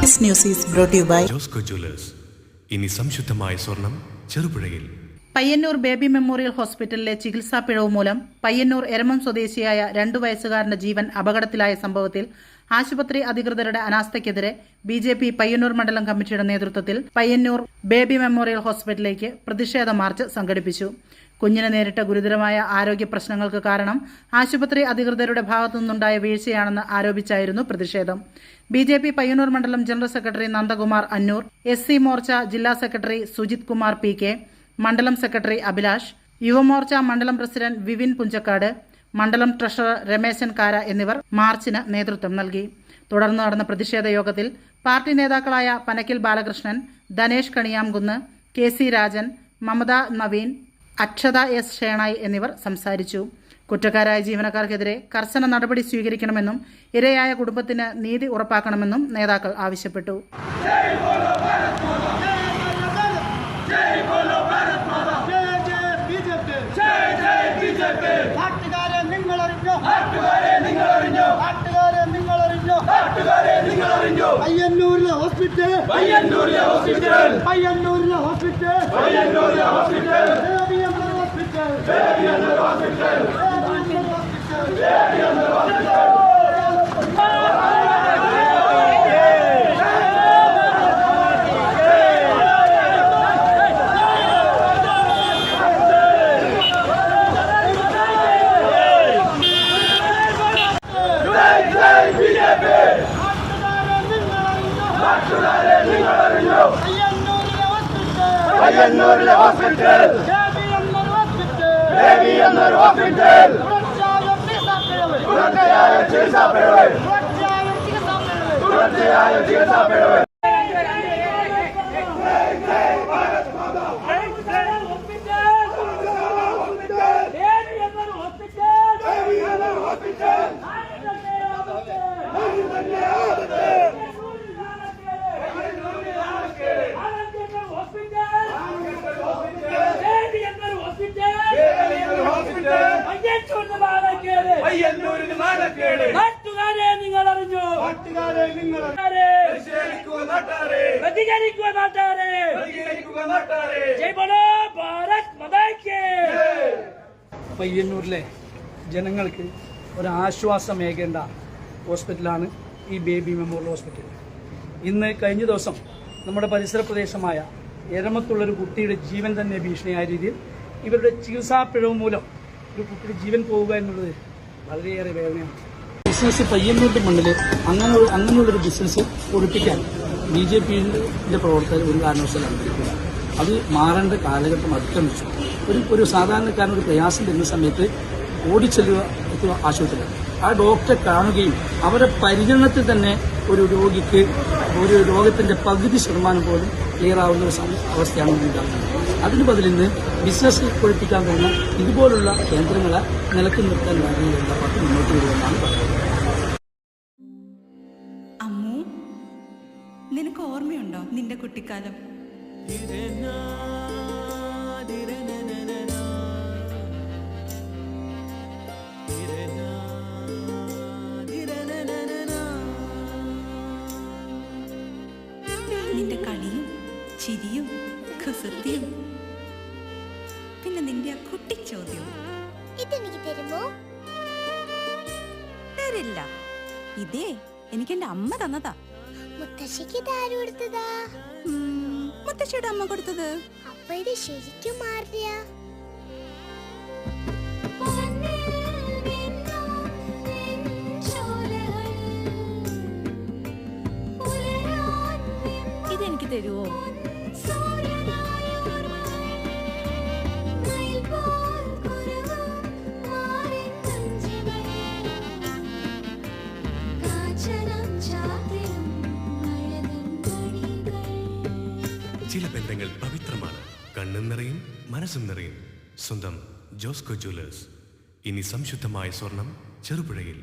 This news is brought you by Josco Jewellers. ഇനി സംശുദ്ധമായ സ്വർണം ചെറുപുഴയിൽ. പയ്യന്നൂർ ബേബി മെമ്മോറിയൽ ഹോസ്പിറ്റലിലെ ചികിത്സാ പിഴവ് മൂലം പയ്യന്നൂർ എരമം സ്വദേശിയായ 2 വയസ്സുകാരന്റെ ജീവൻ അപകടത്തിലായ സംഭവത്തിൽ ആശുപത്രി അധികൃതരുടെ അനാസ്ഥയ്ക്കെതിരെ ബിജെപി പയ്യന്നൂർ മണ്ഡലം കമ്മിറ്റിയുടെ നേതൃത്വത്തിൽ പയ്യന്നൂർ ബേബി മെമ്മോറിയൽ ഹോസ്പിറ്റലിലേക്ക് പ്രതിഷേധ മാർച്ച് സംഘടിപ്പിച്ചു. കുഞ്ഞിന് നേരിട്ട ഗുരുതരമായ ആരോഗ്യ പ്രശ്നങ്ങൾക്ക് കാരണം ആശുപത്രി അധികൃതരുടെ ഭാഗത്തുനിന്നുണ്ടായ വീഴ്ചയാണെന്ന് ആരോപിച്ചായിരുന്നു പ്രതിഷേധം. ബിജെപി പയ്യന്നൂർ മണ്ഡലം ജനറൽ സെക്രട്ടറി നന്ദകുമാർ അന്നൂർ, SC മോർച്ച ജില്ലാ സെക്രട്ടറി സുജിത് കുമാർ PK, മണ്ഡലം സെക്രട്ടറി അഭിലാഷ്, യുവമോർച്ച മണ്ഡലം പ്രസിഡന്റ് വിവിൻ പുഞ്ചക്കാട്, മണ്ഡലം ട്രഷറർ രമേശൻ കാര എന്നിവർ മാർച്ചിന് നേതൃത്വം നൽകി. തുടർന്ന് നടന്ന പ്രതിഷേധ യോഗത്തിൽ പാർട്ടി നേതാക്കളായ പനക്കിൽ ബാലകൃഷ്ണൻ, ധനേഷ് കണിയാംകുന്ന്, KC രാജൻ, മമത നവീൻ, അക്ഷത S ഷേണായി എന്നിവർ സംസാരിച്ചു. കുറ്റക്കാരായ ജീവനക്കാർക്കെതിരെ കർശന നടപടി സ്വീകരിക്കണമെന്നും ഇരയായ കുടുംബത്തിന് നീതി ഉറപ്പാക്കണമെന്നും നേതാക്കൾ ആവശ്യപ്പെട്ടു. പയ്യന്നൂരിലെ ഹോസ്പിറ്റൽ പയ്യന്നൂരിലെ ഹോസ്പിറ്റൽ പയ്യന്നൂരിലെ ഹോസ്പിറ്റൽ പയ്യന്നൂരിലെ hospital Babyamma hospital Babyamma hospital Babyamma hospital പയ്യന്നൂരിലെ ഹോസ്പിറ്റൽ ബേബിയമ്മ ഹോസ്പിറ്റൽ തുടർച്ചയായ ചികിത്സാ പിഴവ് തുടർച്ചയായ ചികിത്സാ പിഴവ് നാട്ടുകാരെ നിങ്ങൾ അറിഞ്ഞു, പ്രതികരിക്കുക നാട്ടാരെ. ജയ് ബോലോ ഭാരത് മാതാ കി. പയ്യന്നൂരിലെ ജനങ്ങൾക്ക് ഒരാശ്വാസമേകേണ്ട ഹോസ്പിറ്റലാണ് ഈ ബേബി മെമ്മോറിയൽ ഹോസ്പിറ്റൽ. ഇന്ന് കഴിഞ്ഞ ദിവസം നമ്മുടെ പരിസര പ്രദേശമായ എരമത്തുള്ളൊരു കുട്ടിയുടെ ജീവൻ തന്നെ ഭീഷണിയായ രീതിയിൽ ഇവരുടെ ചികിത്സാ പിഴവ് മൂലം ഒരു കുട്ടിയുടെ ജീവൻ പോവുക എന്നുള്ളത് വളരെയേറെ വേദനയാണ്. ബിസിനസ് പയ്യന്നൂരിന്റെ മണ്ണിൽ അങ്ങനെയുള്ളൊരു ബിസിനസ് ഒഴിപ്പിക്കാൻ BJPയുടെ പ്രവർത്തകർ ഒരു കാരണവശാലും അനുവദിക്കില്ല. അത് മാറേണ്ട കാലഘട്ടം അതിക്രമിച്ചു. ഒരു സാധാരണക്കാരനൊരു പ്രയാസം വരുന്ന സമയത്ത് ഓടിച്ചെല്ലുക ആശുപത്രിയിൽ ആ ഡോക്ടറെ കാണുകയും അവരുടെ പരിചരണത്തിൽ തന്നെ ഒരു രോഗിക്ക് ഒരു രോഗത്തിന്റെ പകുതി ശതമാനം പോലും ക്ലിയർ ആവുന്ന ഒരു അവസ്ഥയാണ് ഉണ്ടാകുന്നത്. അതിന് ബദലിൽ നിന്ന് ബിസിനസ് ഒഴിപ്പിക്കാൻ കഴിയുന്ന ഇതുപോലുള്ള കേന്ദ്രങ്ങളെ നിലക്ക് നിർത്താൻ വേണ്ടിയുള്ള പത്ത് മുന്നോട്ട് വരുമെന്നാണ് പറയുന്നത്. അമ്മു, നിനക്ക് ഓർമ്മയുണ്ടോ നിന്റെ കുട്ടിക്കാലം? നിന്റെ കളിയും ചിരിയും കുസൃതിയും, പിന്നെ നിന്റെ ആ കുട്ടിച്ചോദ്യവും. ഇതെനിക്ക് തരുമോ? തരില്ല. ഇതേ എനിക്ക് എന്റെ അമ്മ തന്നതാ. മുത്തശ്ശിക്ക് ഇതാര് കൊടുത്തതാ? മുത്തശ്ശിയുടെ അമ്മ കൊടുത്തത്. അപ്പൊ ഇത് ശരിക്കും മാറിയ? ഇതെനിക്ക് തരുവോ? ചില ബന്ധങ്ങൾ പവിത്രമാണ്. കണ്ണും നിറയും മനസ്സും നിറയും. സ്വന്തം ജോസ്കോ ജ്വല്ലേഴ്സ്. ഇനി സംശുദ്ധമായ സ്വർണം ചെറുപുഴയിൽ.